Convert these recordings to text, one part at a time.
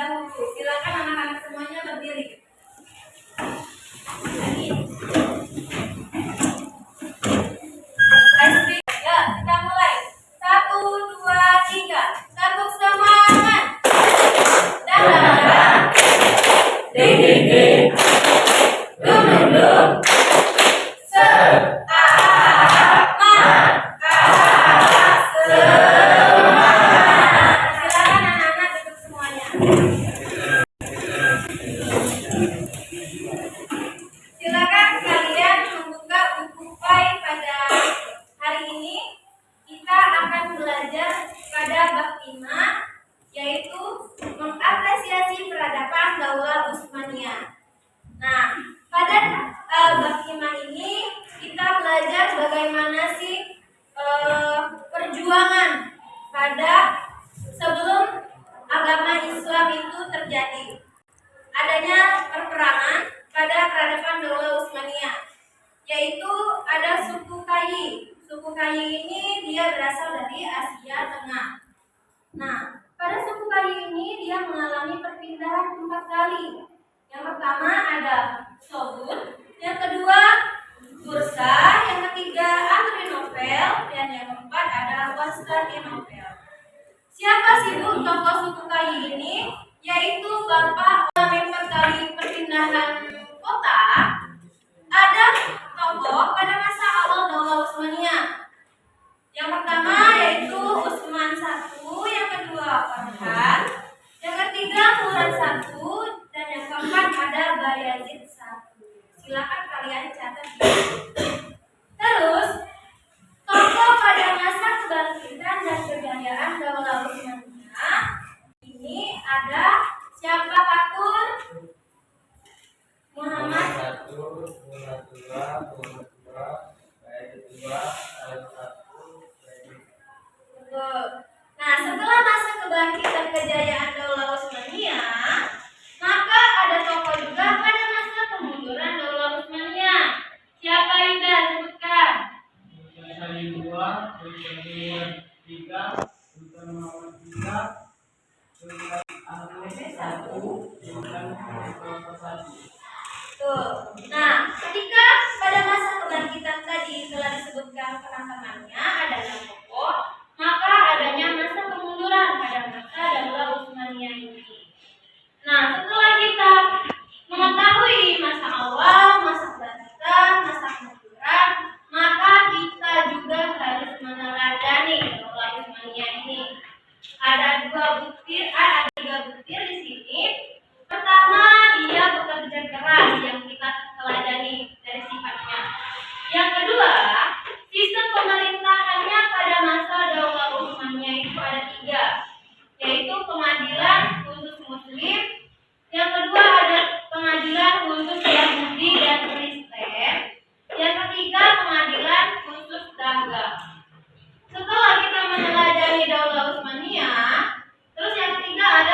dahulu. Silakan anak-anak semuanya berdiri. Ya, kita mulai. 1, 2, 3. Tepuk semangat. Dalam. Ding ding ding. Dum dum dum. Silakan kalian membuka buku PAI pada hari ini. Kita akan belajar pada bab 5, yaitu mengapresiasi peradaban Daulah Utsmaniyah. Nah, pada bab 5 ini kita belajar bagaimana sih perjuangan pada sebelum agama Islam itu terjadi. Adanya perperangan pada peradaban Daulah Utsmaniyah, yaitu ada suku Kayi. Suku Kayi ini dia berasal dari Asia Tengah. Nah, pada suku Kayi ini dia mengalami perpindahan 4 kali. Yang pertama ada Sobut, yang kedua Bursa, yang ketiga Adrianople, dan yang keempat ada Konstantinopel. Siapa sih Bu tokoh suku Kayi ini? Yaitu Bapak mengalami 4 kali perpindahan kota. Ada tokoh pada masa awal Daulah Utsmaniyah. Yang pertama yaitu Utsman I, yang kedua Farhan, yang ketiga Murad I, dan yang keempat ada Bayazid I. Silakan kalian catat. Terus tokoh pada masa kebangkitan dan kejayaan Daulah Utsmaniyah ini ada siapa Fatur? Muhammad Nah, setelah masa kebangkitan kejayaan Daulah Utsmaniyah, maka ada tokoh juga pada masa kemunduran Daulah Utsmaniyah. Siapa Yuda? Sebutkan. Sultan II, Sultan III, Sultan Muhammad III, Sultan Ahmad I, Sultan Muhammad I. Tuh. Nah, ketika pada masa kebangkitan tadi telah disebutkan teman-temannya adanya tokoh, maka adanya masa kemunduran pada masa Daulah Utsmaniyah ini. Nah, setelah kita mengetahui masa awal, masa kebangkitan, masa kemunduran, maka kita juga harus meneladani Daulah Utsmaniyah ini. Ada 3 butir di sini. Pertama, dia bekerja keras yang kita teladani dari sifatnya. Yang kedua, sistem pemerintahannya pada masa Daulah Utsmaniyah itu ada 3, yaitu pengadilan khusus Muslim, yang kedua ada pengadilan khusus Yahudi dan Kristen, yang ketiga pengadilan khusus dagang. Setelah kita meneladani Daulah Utsmaniyah, terus yang ketiga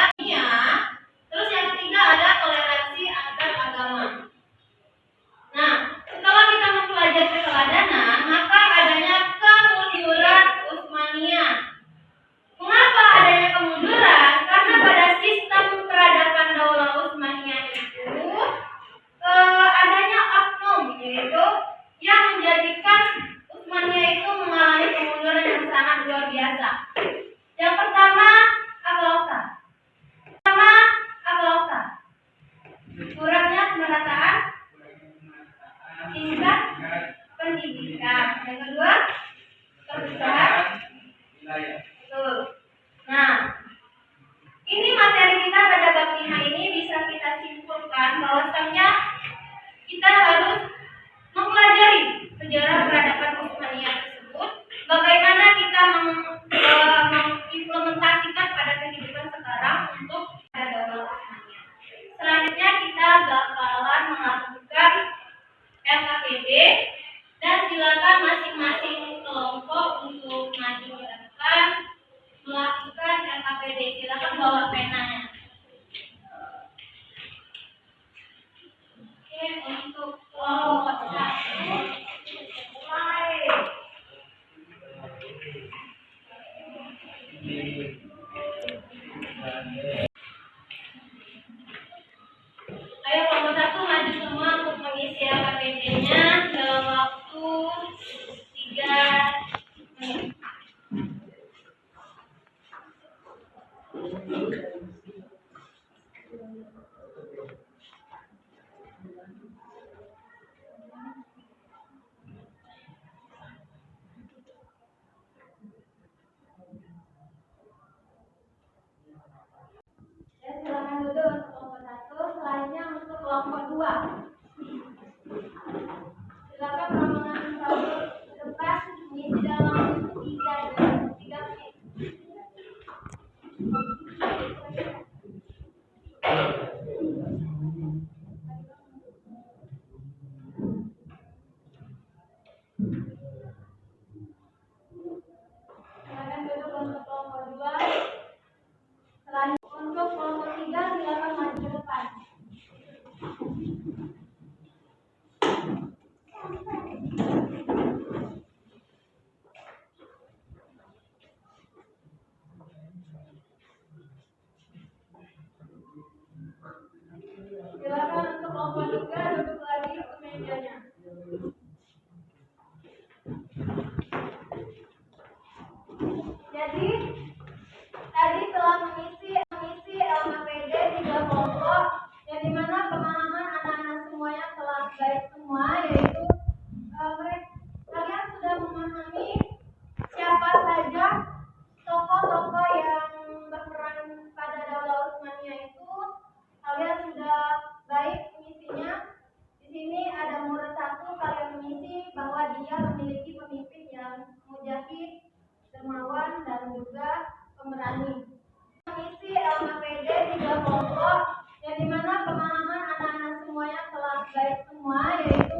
ada toleransi antar agama. Nah, setelah kita mempelajari keteladanan, maka adanya kemunduran Utsmaniyah. Mengapa adanya kemunduran? Karena pada sistem peradaban Daulah Utsmaniyah itu adanya oknum, yaitu yang menjadikan Utsmaniyah itu mengalami kemunduran yang sangat luar biasa. Yang pertama, Akhlaqah. Kurangnya pemerataan tingkat pendidikan. Yang kedua, kebutuhan betul. Nah, ini materi kita pada bab 5 ini bisa kita simpulkan bahwasannya kita harus mempelajari sejarah peradaban Utsmaniyah tersebut, bagaimana kita mengimplementasikan pada kehidupan sekarang untuk Daulah Utsmaniyah. Selanjutnya kita bakalan melakukan LKPD, dan silakan masing-masing kelompok untuk maju ke depan melakukan LKPD. Silakan bawa penanya. Oke, untuk kelompok 1 mulai. Ya, silakan duduk untuk kelompok 1, selanjutnya untuk kelompok 2. Silakan rombongan satu ke depan mengisi dalam 3 menit. Silakan duduk untuk kelompok 2. Selanjutnya untuk kelompok 3 silakan maju ke depan. Silakan untuk kelompok 3 duduk lagi ke mejanya. Jadi tadi telah mengisi LKPD 3 kelompok yang dimana pemahaman anak-anak semuanya telah baik semua, yaitu kalian sudah memahami siapa saja tokoh-tokoh yang berperan pada Daulah Utsmaniyah itu. Kalian sudah baik mengisinya. Di sini ada murid 1, kalian mengisi bahwa dia memiliki pemimpin yang mujahid, dermawan, dan juga pemberani. Mengisi LKPD 3 kelompok yang dimana pemahaman anak-anak semuanya telah baik semua, yaitu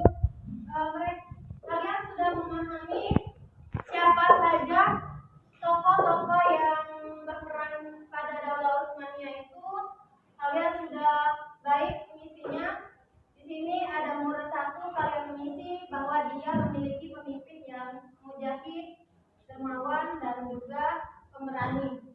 kalian sudah memahami siapa saja tokoh-tokoh yang berperan pada Daulah Utsmaniyah itu. Kalian sudah baik mengisinya. Di sini ada murid 1, kalian mengisi bahwa dia memiliki pemimpin yang mujahid, dermawan, dan juga pemberani.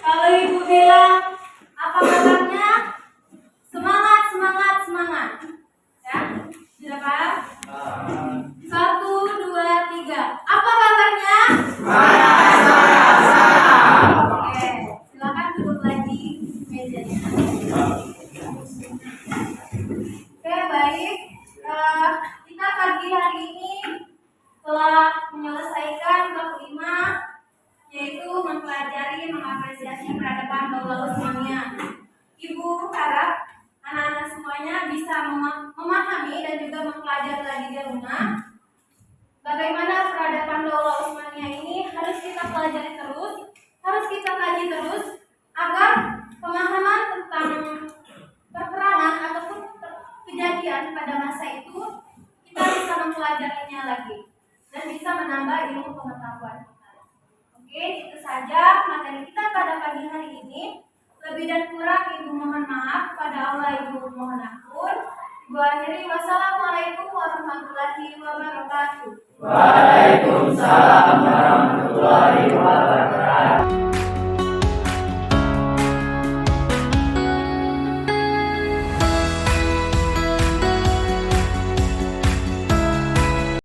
Kalau ibu bilang apa kabarnya? Semangat, semangat, semangat. Ya, sudah Pak? 1, 2, 3. Apa kabarnya? Oke, silakan duduk lagi mejanya. Oke, baik. Kita pagi hari ini telah menyelesaikan bab 5, yaitu mempelajari mengapresiasi peradaban Daulah Utsmaniyah. Ibu harap anak-anak semuanya bisa memahami dan juga mempelajari lagi di rumah bagaimana peradaban Daulah Utsmaniyah ini harus kita pelajari terus, harus kita kaji terus agar pemahaman tentang peperangan ataupun kejadian pada masa itu kita bisa mempelajarinya lagi dan bisa menambah ilmu pengetahuan. Oke, itu saja materi kita pada pagi hari ini. Lebih dan kurang ibu mohon maaf, kepada Allah ibu mohon ampun. Ibu akhiri, wassalamualaikum warahmatullahi wabarakatuh. Waalaikumsalam warahmatullahi wabarakatuh.